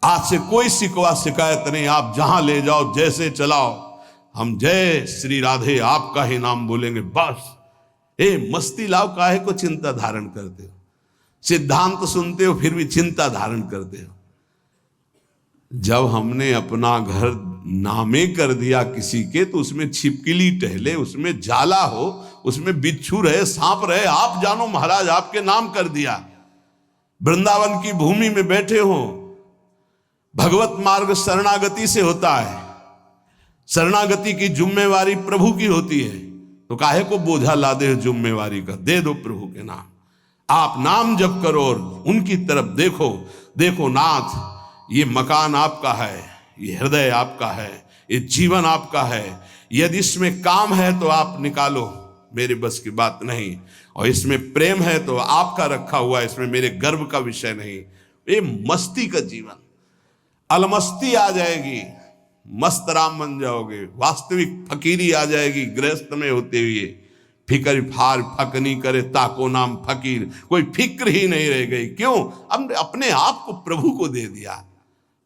आज से कोई शिकवा शिकायत नहीं, आप जहां ले जाओ जैसे चलाओ, हम जय श्री राधे आपका ही नाम बोलेंगे बस। मस्ती लाओ, काहे को चिंता धारण करते हो? सिद्धांत सुनते हो फिर भी चिंता धारण करते हो। जब हमने अपना घर नामे कर दिया किसी के, तो उसमें छिपकली टहले, उसमें जाला हो, उसमें बिच्छू रहे, सांप रहे, आप जानो महाराज, आपके नाम कर दिया। वृंदावन की भूमि में बैठे हो, भगवत मार्ग शरणागति से होता है, शरणागति की जिम्मेवारी प्रभु की होती है, तो काहे को बोझा ला दे जिम्मेवारी का? दे दो प्रभु के नाम, आप नाम जप करो और उनकी तरफ देखो। देखो नाथ, ये मकान आपका है, ये हृदय आपका है, ये जीवन आपका है, यदि इसमें काम है तो आप निकालो, मेरे बस की बात नहीं, और इसमें प्रेम है तो आपका रखा हुआ, इसमें मेरे गर्व का विषय नहीं। ये मस्ती का जीवन, अलमस्ती आ जाएगी, मस्त राम बन जाओगे, वास्तविक फकीरी आ जाएगी गृहस्थ में होते हुए। फिक्र फार फकनी करे ताको नाम फकीर, कोई फिक्र ही नहीं रह गई। क्यों? हमने अपने आप को प्रभु को दे दिया।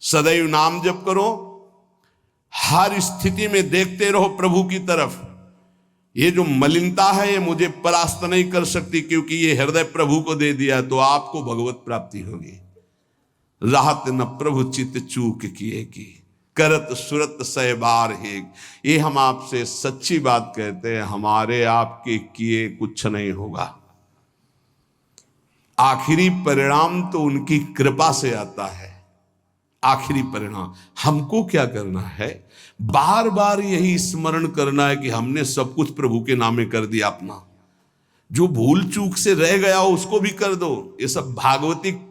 सदैव नाम जप करो, हर स्थिति में देखते रहो प्रभु की तरफ। ये जो मलिनता है ये मुझे परास्त नहीं कर सकती, क्योंकि ये हृदय प्रभु को दे दिया, तो आपको भगवत प्राप्ति होगी। राहत न प्रभु चित चूक किए की, करत सुरत सहबार है। ये हम आपसे सच्ची बात कहते हैं, हमारे आपके किए कुछ नहीं होगा। आखिरी परिणाम तो उनकी कृपा से आता है। आखिरी परिणाम हमको क्या करना है? बार बार यही स्मरण करना है कि हमने सब कुछ प्रभु के नामे कर दिया अपना। जो भूल चूक से रह गया हो उसको भी कर दो। ये सब भागवतिक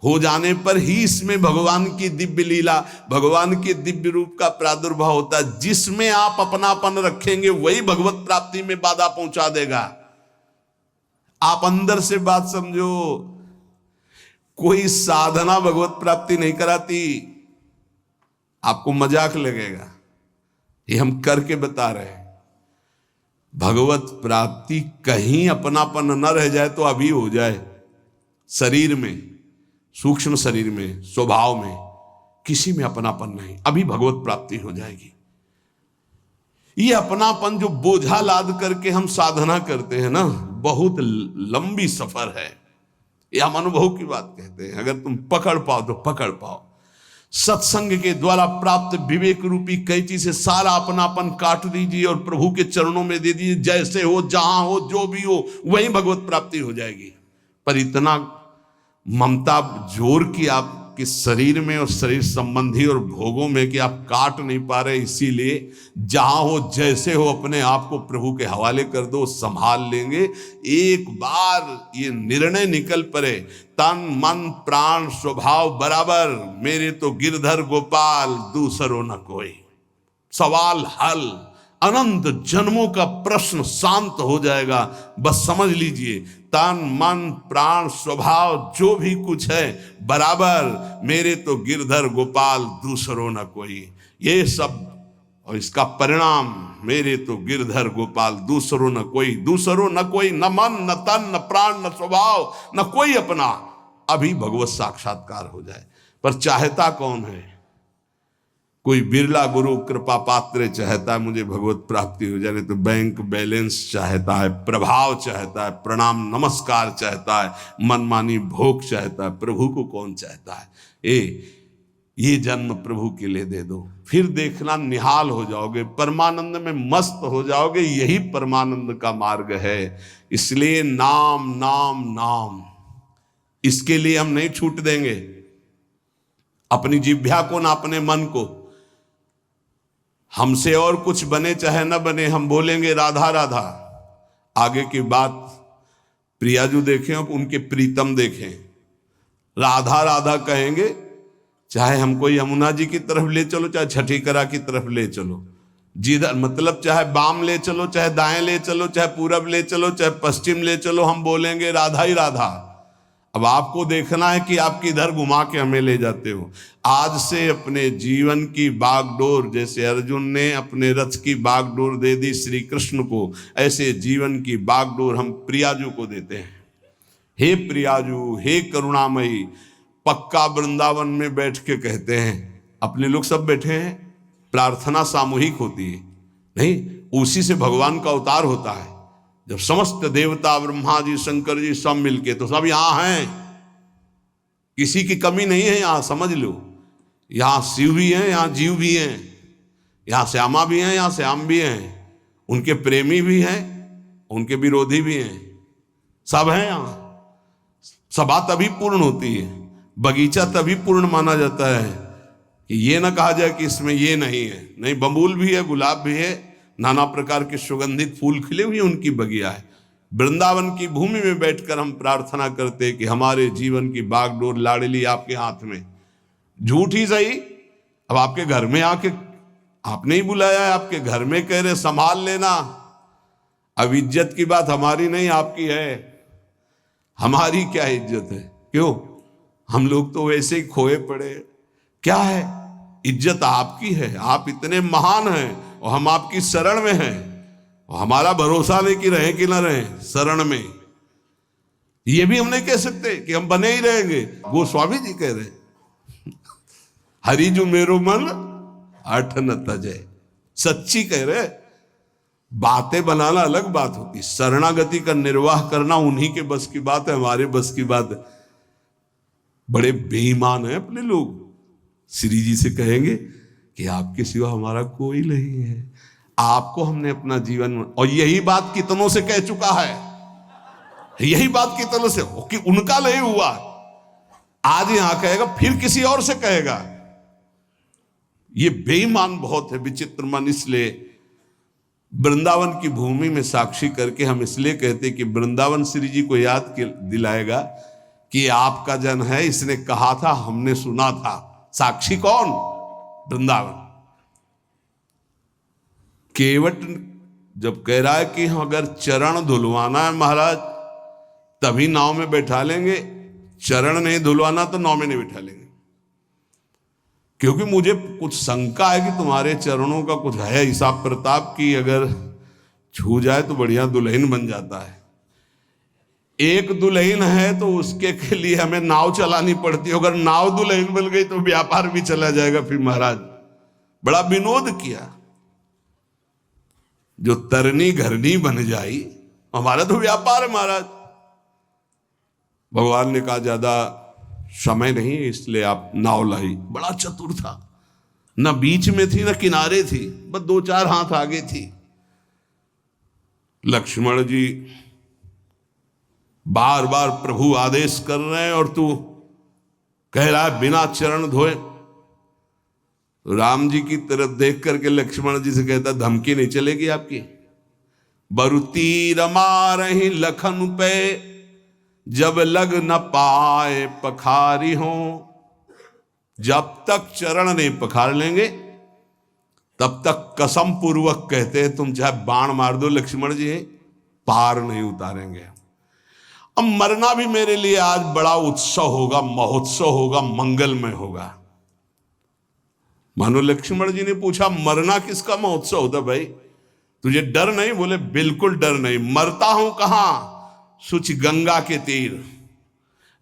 हो जाने पर ही इसमें भगवान की दिव्य लीला, भगवान के दिव्य रूप का प्रादुर्भाव होता है। जिसमें आप अपनापन रखेंगे वही भगवत प्राप्ति में बाधा पहुंचा देगा। आप अंदर से बात समझो, कोई साधना भगवत प्राप्ति नहीं कराती। आपको मजाक लगेगा, ये हम करके बता रहे हैं। भगवत प्राप्ति कहीं अपनापन न रह जाए तो अभी हो जाए। शरीर में, सूक्ष्म शरीर में, स्वभाव में, किसी में अपनापन नहीं, अभी भगवत प्राप्ति हो जाएगी। ये अपनापन जो बोझा लाद करके हम साधना करते हैं ना, बहुत लंबी सफर है। ये हम अनुभव की बात कहते हैं। अगर तुम पकड़ पाओ तो पकड़ पाओ। सत्संग के द्वारा प्राप्त विवेक रूपी कैंची से सारा अपनापन काट दीजिए और प्रभु के चरणों में दे दीजिए। जैसे हो, जहां हो, जो भी हो, वही भगवत प्राप्ति हो जाएगी। पर इतना ममता जोर की आपके शरीर में और शरीर संबंधी और भोगों में कि आप काट नहीं पा रहे। इसीलिए जहां हो, जैसे हो, अपने आप को प्रभु के हवाले कर दो, संभाल लेंगे। एक बार ये निर्णय निकल पड़े, तन मन प्राण स्वभाव बराबर, मेरे तो गिरधर गोपाल दूसरो न कोई। सवाल हल, अनंत जन्मों का प्रश्न शांत हो जाएगा। बस समझ लीजिए, तन मन प्राण स्वभाव जो भी कुछ है बराबर, मेरे तो गिरधर गोपाल दूसरो न कोई। ये सब और इसका परिणाम, मेरे तो गिरधर गोपाल दूसरो न कोई। दूसरो न कोई, न मन न तन न प्राण न स्वभाव न कोई अपना। अभी भगवत साक्षात्कार हो जाए। पर चाहता कौन है? कोई बिरला गुरु कृपा पात्र चाहता है मुझे भगवत प्राप्ति हो जाए, तो बैंक बैलेंस चाहता है, प्रभाव चाहता है, प्रणाम नमस्कार चाहता है, मनमानी भोग चाहता है। प्रभु को कौन चाहता है? ये जन्म प्रभु के लिए दे दो, फिर देखना निहाल हो जाओगे, परमानंद में मस्त हो जाओगे। यही परमानंद का मार्ग है। इसलिए नाम नाम नाम, इसके लिए हम नहीं छूट देंगे अपनी जिह्वा को ना अपने मन को। हमसे और कुछ बने चाहे न बने, हम बोलेंगे राधा राधा। आगे की बात प्रियाजू देखें, उनके प्रीतम देखें, राधा राधा कहेंगे। चाहे हमको यमुना जी की तरफ ले चलो, चाहे छठी करा की तरफ ले चलो, जिधर मतलब चाहे बाम ले चलो, चाहे दाएं ले चलो, चाहे पूरब ले चलो, चाहे पश्चिम ले चलो, हम बोलेंगे राधा ही राधा। अब आपको देखना है कि आप किधर घुमा के हमें ले जाते हो। आज से अपने जीवन की बागडोर, जैसे अर्जुन ने अपने रथ की बागडोर दे दी श्री कृष्ण को, ऐसे जीवन की बागडोर हम प्रियाजू को देते हैं। हे प्रियाजू, हे करुणामयी, पक्का वृंदावन में बैठ के कहते हैं, अपने लोग सब बैठे हैं, प्रार्थना सामूहिक होती है, नहीं उसी से भगवान का अवतार होता है। जब समस्त देवता, ब्रह्मा जी, शंकर जी सब मिलके, तो सब यहां हैं, किसी की कमी नहीं है यहां, समझ लो। यहां शिव भी हैं, यहां जीव भी हैं, यहां श्यामा भी हैं, यहां श्याम भी हैं, उनके प्रेमी भी हैं, उनके विरोधी भी हैं, सब हैं यहां। सभा तभी पूर्ण होती है, बगीचा तभी पूर्ण माना जाता है कि ये ना कहा जाए कि इसमें ये नहीं है। नहीं, बबूल भी है, गुलाब भी है, नाना प्रकार के सुगंधित फूल खिले हुए उनकी बगिया है। वृंदावन की भूमि में बैठकर हम प्रार्थना करते कि हमारे जीवन की बागडोर लाडली आपके हाथ में। झूठ ही सही, अब आपके घर में आके आपने ही बुलाया है, आपके घर में कह रहे संभाल लेना। अब इज्जत की बात हमारी नहीं आपकी है, हमारी क्या इज्जत है? क्यों, हम लोग तो वैसे ही खोए पड़े। क्या है, इज्जत आपकी है, आप इतने महान हैं और हम आपकी शरण में हैं, और हमारा भरोसा नहीं कि रहे कि ना रहे शरण में। ये भी हम नहीं कह सकते कि हम बने ही रहेंगे। गोस्वामी जी कह रहे हरिजु मेरो मन हठ न तजय, सच्ची कह रहे। बातें बनाना अलग बात होती, शरणागति का निर्वाह करना उन्हीं के बस की बात है, हमारे बस की बात है। बड़े बेईमान हैं अपने लोग। श्री जी से कहेंगे कि आपके सिवा हमारा कोई नहीं है, आपको हमने अपना जीवन, और यही बात कितनों से कह चुका है, यही बात कितनों से, कि उनका नहीं हुआ, आज यहां कहेगा, फिर किसी और से कहेगा। ये बेईमान बहुत है, विचित्र मन। इसलिए वृंदावन की भूमि में साक्षी करके हम इसलिए कहते कि वृंदावन श्री जी को याद दिलाएगा कि आपका जन है, इसने कहा था, हमने सुना था। साक्षी कौन? वृंदावन। केवट जब कह रहा है कि अगर चरण धुलवाना है महाराज तभी नाव में बैठा लेंगे, चरण नहीं धुलवाना तो नाव में नहीं बैठा लेंगे, क्योंकि मुझे कुछ शंका है कि तुम्हारे चरणों का कुछ है हिसाब प्रताप की, अगर छू जाए तो बढ़िया दुल्हन बन जाता है। एक दुल्हन है तो उसके के लिए हमें नाव चलानी पड़ती है, अगर नाव दुल्हन बन गई तो व्यापार भी चला जाएगा। फिर महाराज बड़ा विनोद किया, जो तरनी घरनी बन जाई, हमारा तो व्यापार है महाराज। भगवान ने कहा ज्यादा समय नहीं, इसलिए आप नाव लाई। बड़ा चतुर था, न बीच में थी न किनारे थी, बस 2-4 हाथ आगे थी। लक्ष्मण जी बार बार प्रभु आदेश कर रहे हैं और तू कह रहा है बिना चरण धोए। राम जी की तरफ देख करके लक्ष्मण जी से कहता, धमकी नहीं चलेगी आपकी। बरुती रमा रही लखन पे, जब लग न पाए पखारी हो। जब तक चरण नहीं पखार लेंगे तब तक कसम पूर्वक कहते हैं तुम चाहे बाण मार दो लक्ष्मण जी, पार नहीं उतारेंगे। अब मरना भी मेरे लिए आज बड़ा उत्सव होगा, महोत्सव होगा, मंगलमय होगा। मानो लक्ष्मण जी ने पूछा, मरना किसका महोत्सव होता भाई, तुझे डर नहीं? बोले बिल्कुल डर नहीं। मरता हूं कहां? सुच गंगा के तीर,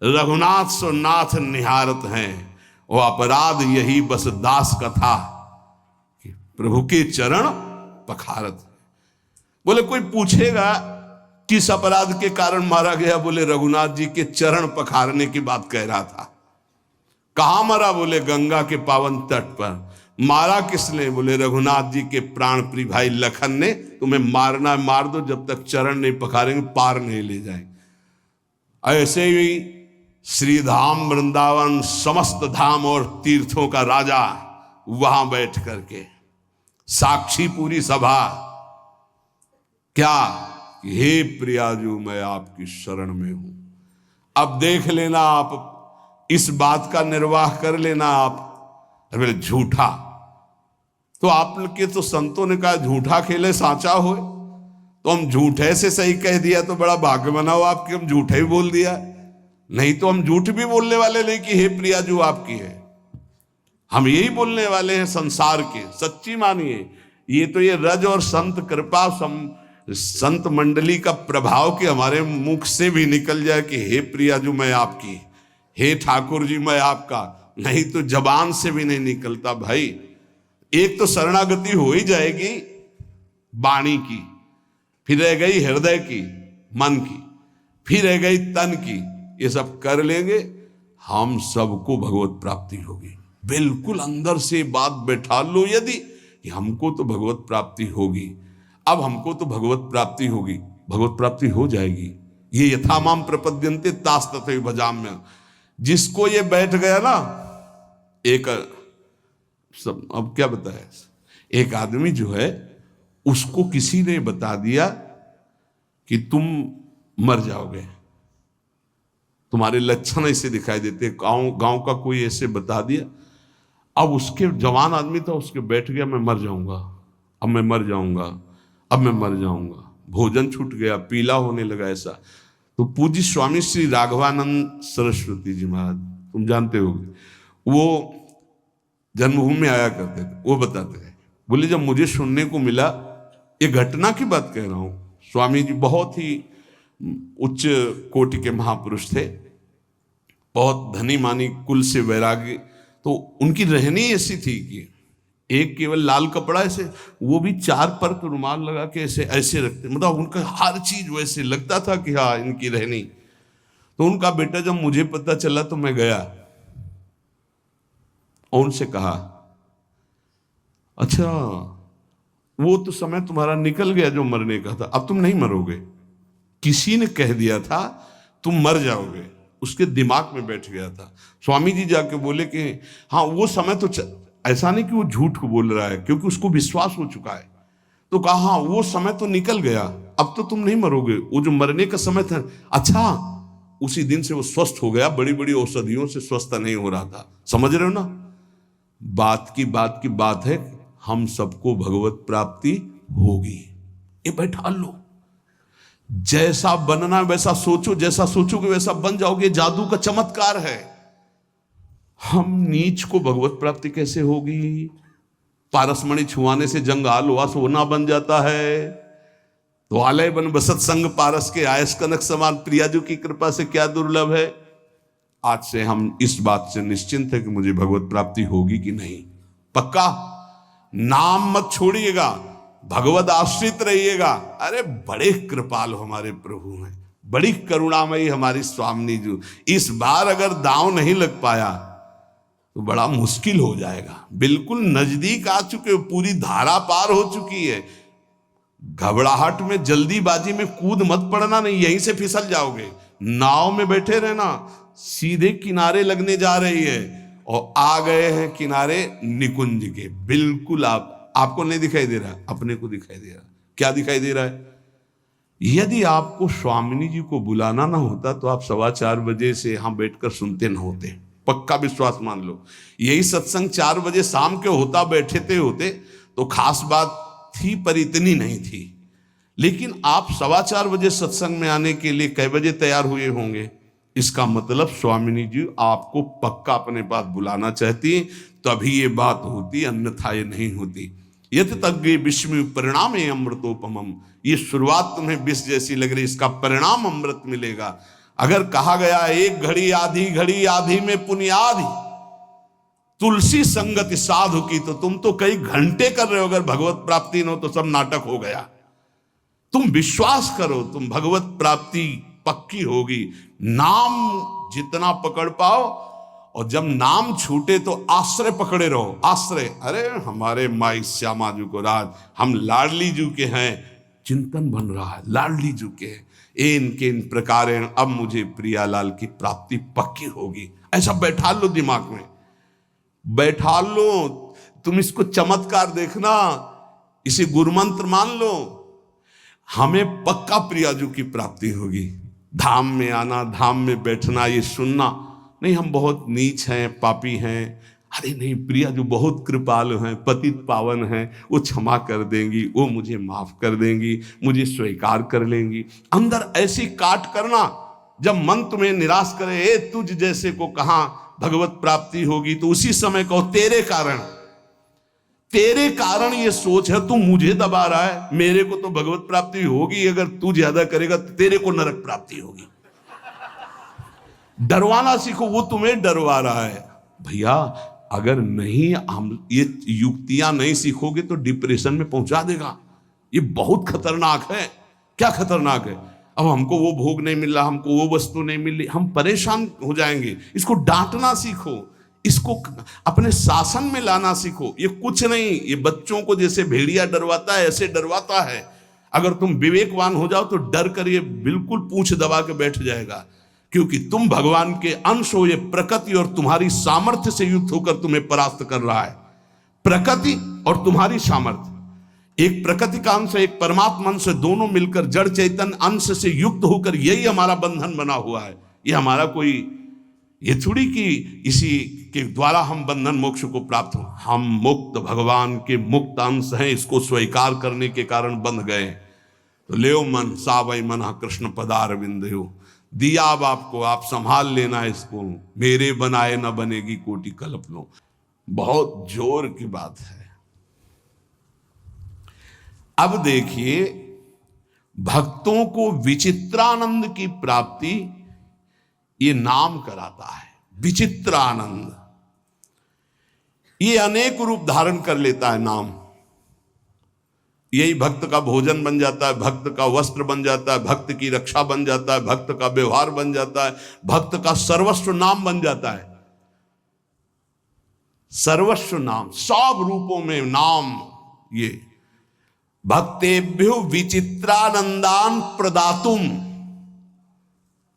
रघुनाथ सो नाथ निहारत हैं, वो अपराध यही बस दास कथा, कि प्रभु के चरण पखारत। बोले कोई पूछेगा किस अपराध के कारण मारा गया? बोले रघुनाथ जी के चरण पखारने की बात कह रहा था। कहां मरा? बोले गंगा के पावन तट पर। मारा किसने? बोले रघुनाथ जी के प्राण प्रिय भाई लखन ने। तुम्हें मारना है मार दो, जब तक चरण नहीं पखारेंगे पार नहीं ले जाएंगे। ऐसे ही श्री धाम वृंदावन समस्त धाम और तीर्थों का राजा वहां बैठ करके साक्षी पूरी सभा, क्या हे प्रियाजू मैं आपकी शरण में हूं। अब देख लेना, आप इस बात का निर्वाह कर लेना। आप बोले झूठा, तो आप के तो संतों ने कहा झूठा खेले साचा हो, तो हम झूठे से सही कह दिया तो बड़ा भाग्य बनाओ आपके, हम झूठे ही बोल दिया। नहीं तो हम झूठ भी बोलने वाले नहीं कि हे प्रियाजू आपकी है, हम यही बोलने वाले हैं संसार के। सच्ची मानिए, ये तो ये रज और संत कृपा संत मंडली का प्रभाव कि हमारे मुख से भी निकल जाए कि हे प्रियाजू मैं आपकी, हे ठाकुर जी मैं आपका, नहीं तो जबान से भी नहीं निकलता भाई। एक तो शरणागति हो ही जाएगी वाणी की, फिर रह गई हृदय की, मन की, फिर रह गई तन की। ये सब कर लेंगे, हम सबको भगवत प्राप्ति होगी। बिल्कुल अंदर से बात बैठा लो यदि कि हमको तो भगवत प्राप्ति होगी, अब हमको तो भगवत प्राप्ति होगी, भगवत प्राप्ति हो जाएगी। ये यथा माम प्रपद्यन्ते तास तथैव भजाम्यहम्। जिसको ये बैठ गया ना, एक सब अब क्या बताए, एक आदमी जो है उसको किसी ने बता दिया कि तुम मर जाओगे, तुम्हारे लक्षण ऐसे दिखाई देते, गांव का कोई ऐसे बता दिया। अब उसके जवान आदमी था, उसके बैठ गया मैं मर जाऊंगा, अब मैं मर जाऊंगा, अब मैं मर जाऊंगा। भोजन छूट गया, पीला होने लगा ऐसा। तो पूज्य स्वामी श्री राघवानंद सरस्वती जी महाराज, तुम जानते हो, वो जन्मभूमि में आया करते थे। वो बताते थे, बोले जब मुझे सुनने को मिला, ये घटना की बात कह रहा हूं, स्वामी जी बहुत ही उच्च कोटि के महापुरुष थे, बहुत धनी मानी कुल से वैराग्य। तो उनकी रहनी ऐसी थी कि एक केवल लाल कपड़ा ऐसे, वो भी 4 पर रुमाल लगा के ऐसे ऐसे रखते, मतलब उनका हर चीज वैसे लगता था कि हाँ इनकी रहनी। तो उनका बेटा जब मुझे पता चला तो मैं गया और उनसे कहा, अच्छा वो तो समय तुम्हारा निकल गया जो मरने का था, अब तुम नहीं मरोगे। किसी ने कह दिया था तुम मर जाओगे, उसके दिमाग में बैठ गया था। स्वामी जी जाके बोले कि हाँ वो समय तो ऐसा नहीं कि वो झूठ को बोल रहा है, क्योंकि उसको विश्वास हो चुका है। तो कहा हाँ वो समय तो निकल गया, अब तो तुम नहीं मरोगे, वो जो मरने का समय था। अच्छा, उसी दिन से वो स्वस्थ हो गया, बड़ी बड़ी औषधियों से स्वस्थ नहीं हो रहा था। समझ रहे हो ना, बात की बात है, हम सबको भगवत प्राप्ति होगी। ये बैठा लो, जैसा बनना वैसा सोचो, जैसा सोचोगे वैसा बन जाओगे। जादू का चमत्कार है। हम नीच को भगवत प्राप्ति कैसे होगी? पारसमणि छुआने से जंगाल हुआ सोना बन जाता है। तो आलय बन बसत संग पारस के, आयस कनक समान, प्रियाजू की कृपा से क्या दुर्लभ है। आज से हम इस बात से निश्चिंत है कि मुझे भगवत प्राप्ति होगी कि नहीं। पक्का नाम मत छोड़िएगा, भगवत आश्रित रहिएगा। अरे बड़े कृपाल हमारे प्रभु हैं, बड़ी करुणामयी हमारी स्वामिनी जी। इस बार अगर दांव नहीं लग पाया तो बड़ा मुश्किल हो जाएगा। बिल्कुल नजदीक आ चुके हो, पूरी धारा पार हो चुकी है। घबराहट में जल्दीबाजी में कूद मत पड़ना, नहीं यहीं से फिसल जाओगे। नाव में बैठे रहना, सीधे किनारे लगने जा रही है और आ गए हैं किनारे निकुंज के। बिल्कुल आपको नहीं दिखाई दे रहा, अपने को दिखाई दे रहा। क्या दिखाई दे रहा है? यदि आपको स्वामिनी जी को बुलाना ना होता तो आप 4:15 बजे से यहां बैठकर सुनते ना होते। पक्का विश्वास मान लो, यही सत्संग 4 बजे शाम के होता, बैठे होते तो खास बात थी, पर इतनी नहीं थी। लेकिन आप 4:15 बजे सत्संग में आने के लिए कै बजे तैयार हुए होंगे? इसका मतलब स्वामिनी जी आपको पक्का अपने पास बुलाना चाहती, तभी ये बात होती, अन्यथा ये नहीं होती। यत तज्ञे विष्णु परिणाम अमृतोपमम। ये शुरुआत तुम्हें विष जैसी लग रही, इसका परिणाम अमृत मिलेगा। अगर कहा गया एक घड़ी आधी में पुनियादि, तुलसी संगति साधु की, तो तुम तो कई घंटे कर रहे हो। अगर भगवत प्राप्ति न हो तो सब नाटक हो गया। तुम विश्वास करो, तुम भगवत प्राप्ति पक्की होगी। नाम जितना पकड़ पाओ, और जब नाम छूटे तो आश्रय पकड़े रहो। आश्रय, अरे हमारे माई श्यामा जी को राज, हम लाडली जी के हैं, चिंतन बन रहा है, लाडली जी के हैं, इनके इन प्रकार अब मुझे प्रियालाल की प्राप्ति पक्की होगी। ऐसा बैठा लो दिमाग में, बैठा लो। तुम इसको चमत्कार देखना, इसे गुरुमंत्र मान लो। हमें पक्का प्रियाजू की प्राप्ति होगी। धाम में आना, धाम में बैठना, ये सुनना नहीं हम बहुत नीच हैं, पापी हैं। अरे नहीं, प्रिया जो बहुत कृपालु हैं, पतित पावन हैं, वो क्षमा कर देंगी, वो मुझे माफ कर देंगी, मुझे स्वीकार कर लेंगी। अंदर ऐसी काट करना, जब मन तुम्हें निराश करे, ए तुझ जैसे को कहाँ भगवत प्राप्ति होगी, तो उसी समय कहो तेरे कारण ये सोच है, तू मुझे दबा रहा है, मेरे को तो भगवत प्राप्ति होगी, अगर तू ज्यादा करेगा तो तेरे को नरक प्राप्ति होगी। डरवाना सीखो, वो तुम्हें डरवा रहा है। भैया अगर नहीं हम ये युक्तियां नहीं सीखोगे तो डिप्रेशन में पहुंचा देगा। ये बहुत खतरनाक है। क्या खतरनाक है? अब हमको वो भोग नहीं मिल रहा, हमको वो वस्तु नहीं मिल रही, हम परेशान हो जाएंगे। इसको डांटना सीखो, इसको अपने शासन में लाना सीखो। ये कुछ नहीं, ये बच्चों को जैसे भेड़िया डरवाता है ऐसे डरवाता है। अगर तुम विवेकवान हो जाओ तो डर कर ये बिल्कुल पूंछ दबा के बैठ जाएगा, क्योंकि तुम भगवान के अंश हो। ये प्रकृति और तुम्हारी सामर्थ्य से युक्त होकर तुम्हें परास्त कर रहा है। प्रकृति और तुम्हारी सामर्थ्य, एक प्रकृति का अंश, एक परमात्मा अंश, दोनों मिलकर जड़ चैतन्य अंश से युक्त होकर यही हमारा बंधन बना हुआ है। ये हमारा कोई ये थोड़ी कि इसी के द्वारा हम बंधन मोक्ष को प्राप्त हो। हम मुक्त भगवान के मुक्त अंश हैं, इसको स्वीकार करने के कारण बंध गए। तो ले मन सावई मन कृष्ण पदार बिंदु, दिया अब आपको, आप संभाल लेना इसको। मेरे बनाए न बनेगी कोटि कल्प लो। बहुत जोर की बात है। अब देखिए, भक्तों को विचित्रानंद की प्राप्ति ये नाम कराता है। विचित्रानंद ये अनेक रूप धारण कर लेता है नाम। यही भक्त का भोजन बन जाता है, भक्त का वस्त्र बन जाता है, भक्त की रक्षा बन जाता है, भक्त का व्यवहार बन जाता है, भक्त का सर्वस्व नाम बन जाता है। सर्वस्व नाम, सब रूपों में नाम। ये भक्तेभ्यो विचित्रानंदान प्रदातुम,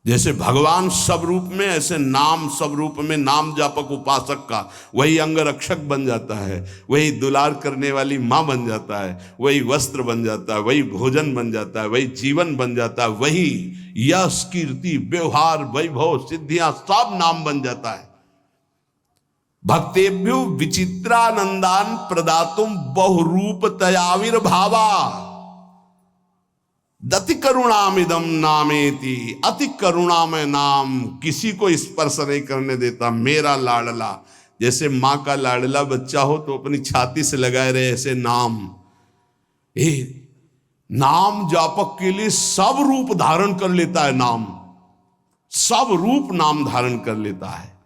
जैसे भगवान सब रूप में, ऐसे नाम सब रूप में। नाम जापक उपासक का वही अंगरक्षक बन जाता है, वही दुलार करने वाली माँ बन जाता है, वही वस्त्र बन जाता है, वही भोजन बन जाता है, वही जीवन बन जाता है, वही यश कीर्ति व्यवहार वैभव सिद्धियां सब नाम बन जाता है। भक्तेभ्यो विचित्रानंदान प्रदातुम बहुरूप तयाविर्भावा दति करुणामिदम नामेति। अति करुणामय नाम, किसी को स्पर्श नहीं करने देता। मेरा लाडला, जैसे माँ का लाडला बच्चा हो तो अपनी छाती से लगाए रहे, ऐसे नाम। नाम जापक के लिए सब रूप धारण कर लेता है नाम, सब रूप नाम धारण कर लेता है।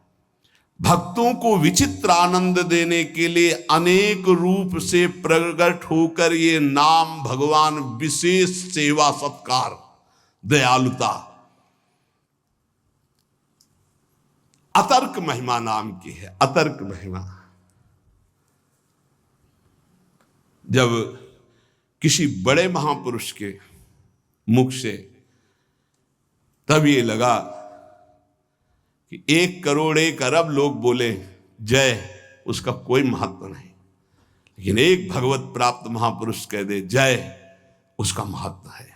भक्तों को विचित्र आनंद देने के लिए अनेक रूप से प्रकट होकर ये नाम भगवान विशेष सेवा सत्कार दयालुता अतर्क महिमा नाम की है। अतर्क महिमा, जब किसी बड़े महापुरुष के मुख से तब ये लगा कि 1 करोड़ 1 अरब लोग बोले जय, उसका कोई महत्व नहीं, लेकिन एक भगवत प्राप्त महापुरुष कह दे जय, उसका महत्व है।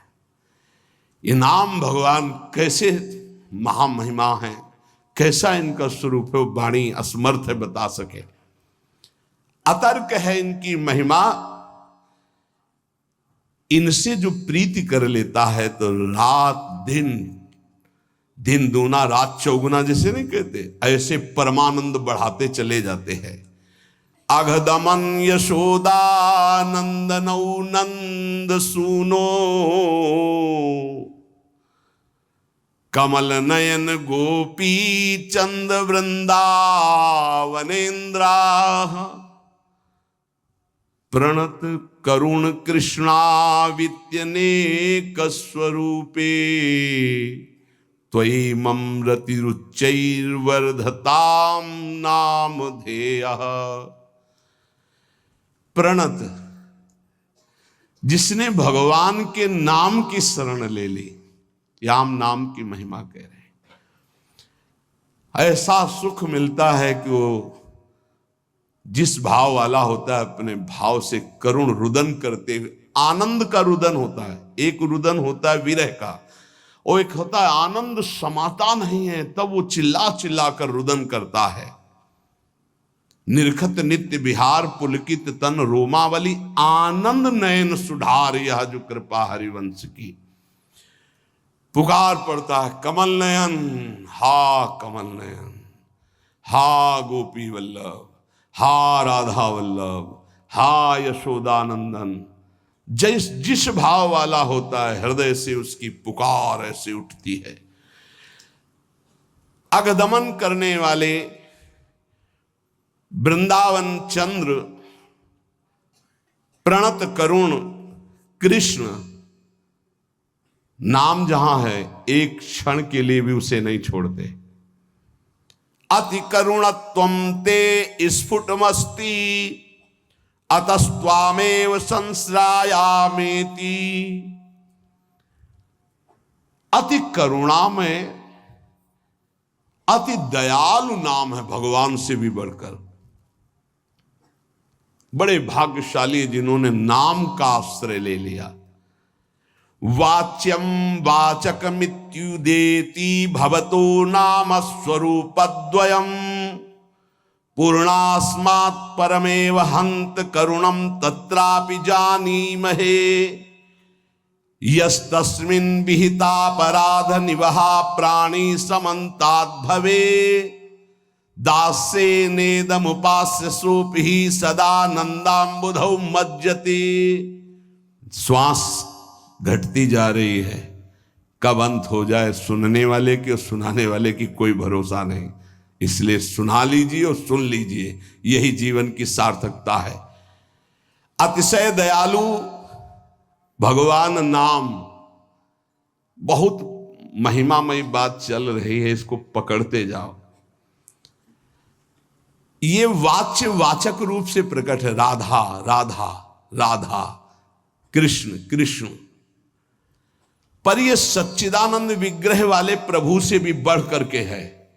ये नाम भगवान कैसे महामहिमा है, कैसा इनका स्वरूप है, वाणी असमर्थ है बता सके। अतर्क है इनकी महिमा। इनसे जो प्रीति कर लेता है तो रात दिन, दिन दूना रात चौगुना जैसे नहीं कहते, ऐसे परमानंद बढ़ाते चले जाते हैं। अघदमन यशोदानंदनौ नंद सूनो, कमल नयन गोपी चंद वृंदावनेन्द्रा, प्रणत करुण कृष्णावित्यनेक स्वरूपे, त्वयि ममरतिरुच्चैर्वर्धताम नामधेयः। प्रणत, जिसने भगवान के नाम की शरण ले ली, याम नाम की महिमा कह रहे हैं। ऐसा सुख मिलता है कि वो जिस भाव वाला होता है अपने भाव से करुण रुदन करते हुए, आनंद का रुदन होता है। एक रुदन होता है विरह का, और एक होता है आनंद समाता नहीं है तब वो चिल्ला चिल्ला कर रुदन करता है। निरखत नित्य विहार पुलकित तन रोमावली, आनंद नयन सुधार यह जो कृपा हरिवंश की। पुकार पड़ता है कमल नयन, हा कमल नयन, हा गोपी वल्लभ, हा राधा वल्लभ, हा यशोदानंदन। जिस भाव वाला होता है हृदय से उसकी पुकार ऐसे उठती है। अगदमन करने वाले वृंदावन चंद्र प्रणत करुण कृष्ण नाम जहां है एक क्षण के लिए भी उसे नहीं छोड़ते। अति करुणत्वं ते स्फुटमस्ति अतस्त्वामेव संश्रायामेति। अति करुणामय अति दयालु नाम है भगवान से भी बढ़कर। बड़े भाग्यशाली जिन्होंने नाम का आश्रय ले लिया। वाच्यम वाचकमित्युदेति भवतो नाम स्वरूपद्वयम् पूर्णास्मात् परमेव हन्त करुणं तत्रापि जानीमहे। यस्तस्मिन् विहितापराध निवहा प्राणी समन्ताद् भवे दास्ये नेदमुपास्य सोऽपि सदानन्दाम्बुधौ मज्जते। श्वास घटती जा रही है, कब अंत हो जाए सुनने वाले की और सुनाने वाले की कोई भरोसा नहीं। इसलिए सुना लीजिए और सुन लीजिए, यही जीवन की सार्थकता है। अतिशय दयालु भगवान नाम, बहुत महिमामयी बात चल रही है, इसको पकड़ते जाओ। ये वाच्य वाचक रूप से प्रकट है। राधा राधा राधा, कृष्ण कृष्ण, पर यह सच्चिदानंद विग्रह वाले प्रभु से भी बढ़ करके है।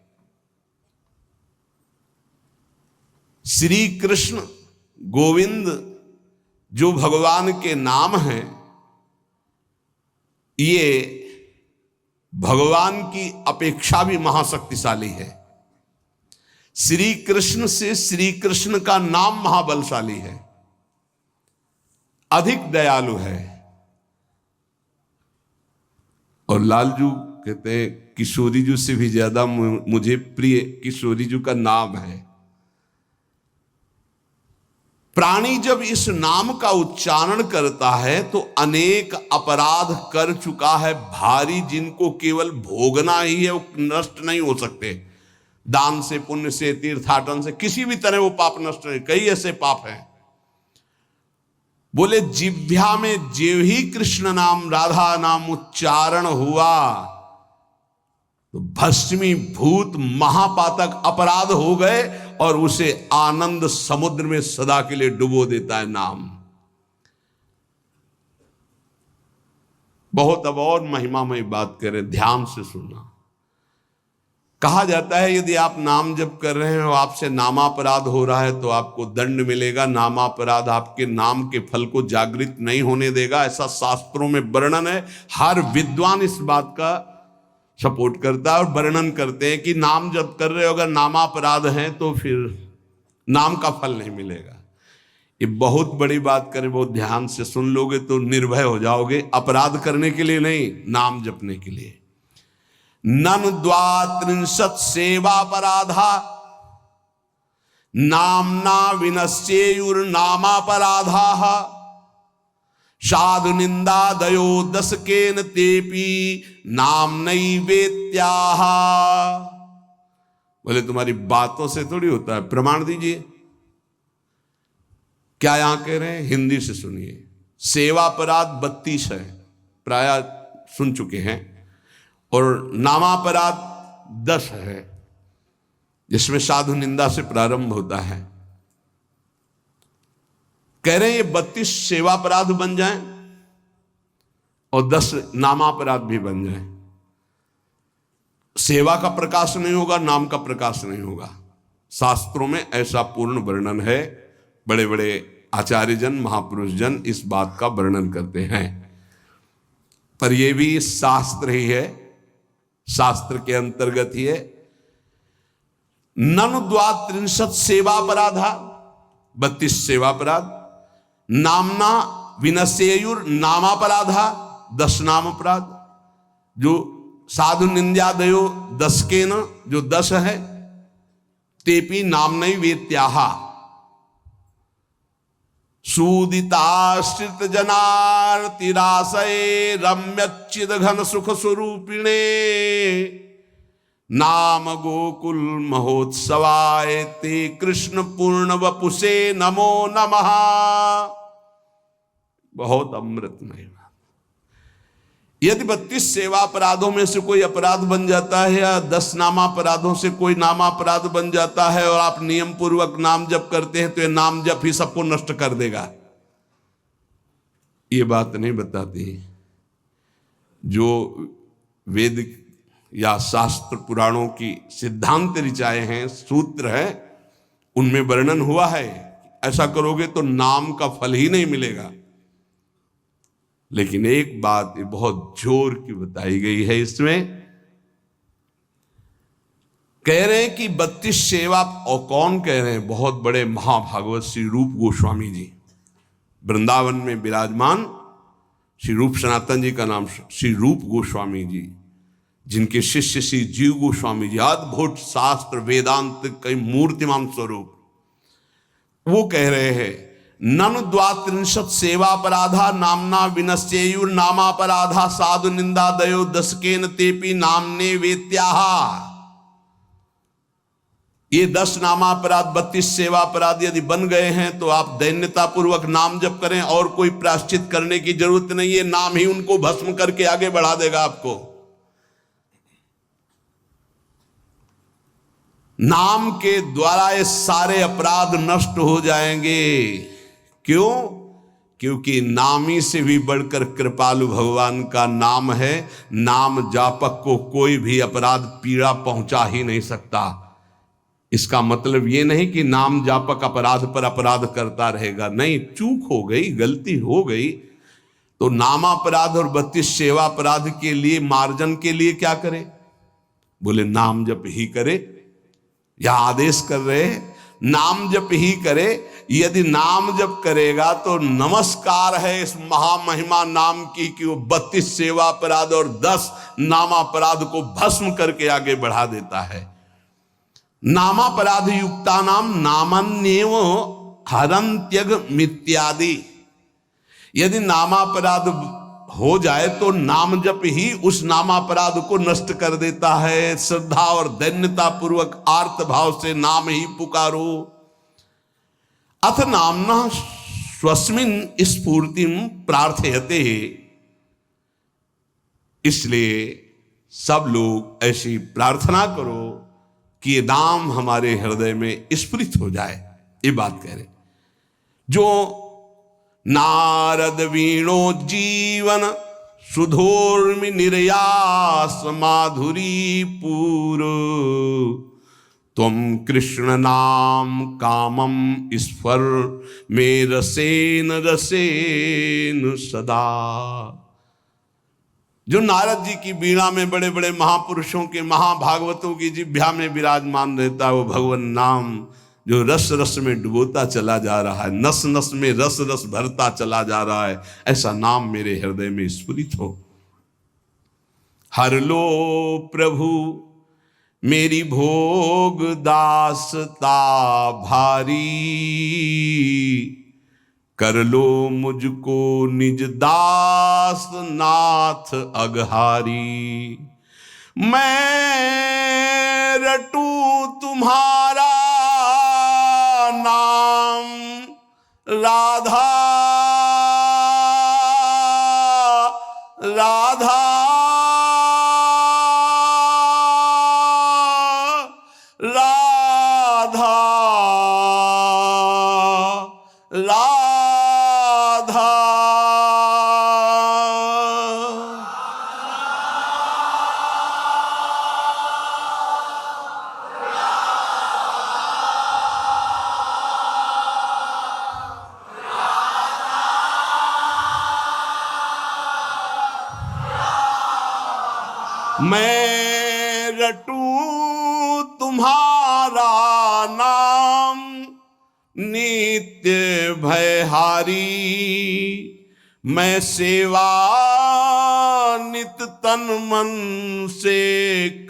श्री कृष्ण गोविंद जो भगवान के नाम हैं, ये भगवान की अपेक्षा भी महाशक्तिशाली है। श्री कृष्ण से श्री कृष्ण का नाम महाबलशाली है, अधिक दयालु है। और लालजू कहते हैं किशोरी जी से भी ज्यादा मुझे प्रिय किशोरी जी का नाम है। प्राणी जब इस नाम का उच्चारण करता है तो अनेक अपराध कर चुका है भारी, जिनको केवल भोगना ही है, वो नष्ट नहीं हो सकते। दान से, पुण्य से, तीर्थाटन से, किसी भी तरह वो पाप नष्ट नहीं। कई ऐसे पाप हैं। बोले जिह्वा में जेव ही कृष्ण नाम राधा नाम उच्चारण हुआ तो भस्मी भूत महापातक अपराध हो गए और उसे आनंद समुद्र में सदा के लिए डुबो देता है नाम। बहुत अब और महिमामय बात करें, ध्यान से सुनना। कहा जाता है यदि आप नाम जप कर रहे हैं और आपसे नामापराध हो रहा है तो आपको दंड मिलेगा। नामापराध आपके नाम के फल को जागृत नहीं होने देगा, ऐसा शास्त्रों में वर्णन है। हर विद्वान इस बात का सपोर्ट करता है और वर्णन करते हैं कि नाम जप कर रहे हो अगर नामापराध है तो फिर नाम का फल नहीं मिलेगा। ये बहुत बड़ी बात करें, बहुत ध्यान से सुन लोगे तो निर्भय हो जाओगे। अपराध करने के लिए नहीं, नाम जपने के लिए। नन द्वात्रिंशत् सेवापराधा नामना विनश्येयुर्नामापराधाः साधु निंदादयो दशकेन तेपि नाम्नैवेत्याः। बोले तुम्हारी बातों से थोड़ी होता है, प्रमाण दीजिए। क्या यहां कह रहे हैं, हिंदी से सुनिए। सेवापराध 32 है, प्राय सुन चुके हैं, और नामापराध 10 है, जिसमें साधु निंदा से प्रारंभ होता है। कह रहे हैं ये 32 सेवापराध बन जाएं और 10 नामापराध भी बन जाएं। सेवा का प्रकाश नहीं होगा, नाम का प्रकाश नहीं होगा। शास्त्रों में ऐसा पूर्ण वर्णन है। बड़े बड़े आचार्यजन, महापुरुष जन इस बात का वर्णन करते हैं। पर यह भी शास्त्र ही है, शास्त्र के अंतर्गत ही है। ननु द्वात्रिंशत् सेवापराधा, 32 सेवापराध। नामना विनश्येयुर नामापराधा, 10 नाम अपराध। जो साधु निंद्यादयो 10 के न, जो 10 है। तेपि नामनई वेत्याहा सूदिताश्रित जनार्तिराशये रम्यच्चिद घन सुख स्वरूपिणे नाम गोकुल महोत्सवाय ते कृष्ण पूर्ण वपुषे नमो नमः। बहुत अमृतमय बात। यदि 32 सेवा अपराधों में से कोई अपराध बन जाता है या 10 नामापराधों से कोई नामापराध बन जाता है और आप नियम पूर्वक नाम जप करते हैं तो ये नाम जप ही सबको नष्ट कर देगा, ये बात नहीं बताती। जो वेद या शास्त्र पुराणों की सिद्धांत ऋचाएं हैं, सूत्र हैं, उनमें वर्णन हुआ है ऐसा करोगे तो नाम का फल ही नहीं मिलेगा। लेकिन एक बात बहुत जोर की बताई गई है इसमें, कह रहे हैं कि 32 सेवा, और कौन कह रहे हैं? बहुत बड़े महाभागवत श्री रूप गोस्वामी जी, वृंदावन में विराजमान श्री रूप सनातन जी का नाम श्री रूप गोस्वामी जी, जिनके शिष्य श्री जीव गोस्वामी जी, अद्भुत शास्त्र वेदांत के मूर्तिमान स्वरूप, वो कह रहे हैं ननु द्वात्रिंशत् सेवापराधा नामना विनश्येयुर नामापराधा साधु निंदा दयो दशकेन तेपि नामने वेत्याहा। ये 10 नामापराध 32 सेवापराध यदि बन गए हैं तो आप दैन्यता पूर्वक नाम जप करें और कोई प्रायश्चित करने की जरूरत नहीं है, नाम ही उनको भस्म करके आगे बढ़ा देगा आपको। नाम के द्वारा ये सारे अपराध नष्ट हो जाएंगे। क्यों? क्योंकि नामी से भी बढ़कर कृपालु भगवान का नाम है। नाम जापक को कोई भी अपराध पीड़ा पहुंचा ही नहीं सकता। इसका मतलब ये नहीं कि नाम जापक अपराध पर अपराध करता रहेगा, नहीं, चूक हो गई, गलती हो गई तो नामापराध और 32 सेवा अपराध के लिए मार्जन के लिए क्या करे? बोले नाम जप ही करे। यह आदेश कर रहे हैं नाम जप ही करे। यदि नाम जप करेगा तो नमस्कार है इस महामहिमा नाम की कि वो 32 सेवा अपराध और 10 नामापराध को भस्म करके आगे बढ़ा देता है। नामापराध युक्ता नाम नामन्येव हरन्त्यग मित्यादि। यदि नामापराध हो जाए तो नाम जप ही उस नामापराध को नष्ट कर देता है। श्रद्धा और दैन्यता पूर्वक आर्त भाव से नाम ही पुकारो। अथ नामना स्वस्मिन स्फूर्तिम प्रार्थयते। इसलिए सब लोग ऐसी प्रार्थना करो कि ये नाम हमारे हृदय में स्फुरित हो जाए। ये बात कह रहे जो नारद वीणो जीवन सुधोर्मि निर्यास माधुरी पूर तुम कृष्ण नाम कामम स्फर में रसेन रसेन सदा। जो नारद जी की वीणा में बड़े बड़े महापुरुषों के महाभागवतों की जिह्वा में विराजमान रहता है वो भगवान नाम, जो रस रस में डुबोता चला जा रहा है, नस नस में रस रस भरता चला जा रहा है, ऐसा नाम मेरे हृदय में स्फुरित हो। हर लो प्रभु मेरी भोग दासता भारी, कर लो मुझको निज दास नाथ अगहारी। मैं रटू तुम्हारा नाम राधा राधा राधा राधा। मैं रटू तुम्हारा नाम नित्य भयहारी। मैं सेवा नित तन मन से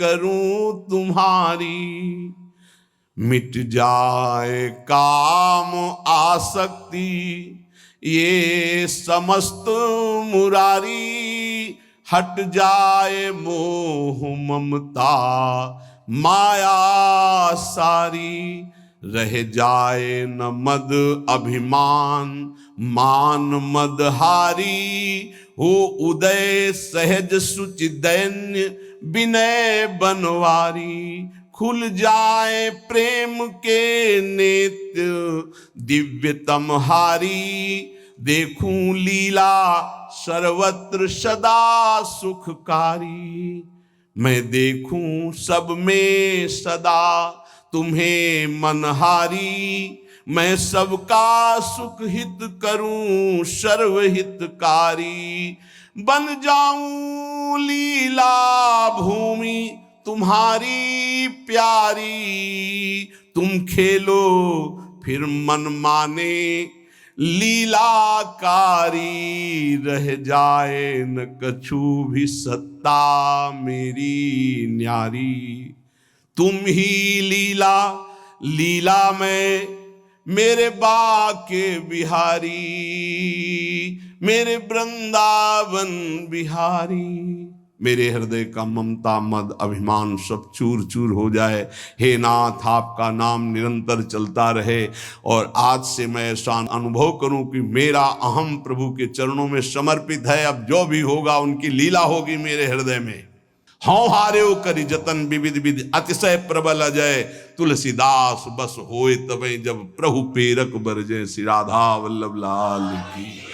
करूं तुम्हारी। मिट जाए काम आसक्ति ये समस्त मुरारी। हट जाए मोह ममता माया सारी, रह जाए न मद अभिमान, मान मदहारी। हो उदय सहज सुचि दैन्य, विनय बनवारी। खुल जाए प्रेम के नेत्र, दिव्यतम हारी। देखूं लीला सर्वत्र सदा सुखकारी। मैं देखूं सब में सदा तुम्हें मनहारी। मैं सबका सुख हित करूं सर्वहितकारी। बन जाऊं लीला भूमि तुम्हारी प्यारी। तुम खेलो फिर मन माने लीलाकारी। रह जाए न कछु भी सत्ता मेरी न्यारी। तुम ही लीला लीला में मेरे बाके बिहारी, मेरे वृंदावन बिहारी। मेरे हृदय का ममता मद अभिमान सब चूर चूर हो जाए। हे नाथ, आपका नाम निरंतर चलता रहे। और आज से मैं ऐसा अनुभव करूं कि मेरा अहम प्रभु के चरणों में समर्पित है। अब जो भी होगा उनकी लीला होगी मेरे हृदय में। हाँ हारे करी जतन विविध विधि, अतिशय प्रबल अजय। तुलसीदास बस होए तबे, जब प्रभु पेरक बरजे। श्री राधा वल्लभ लाल की।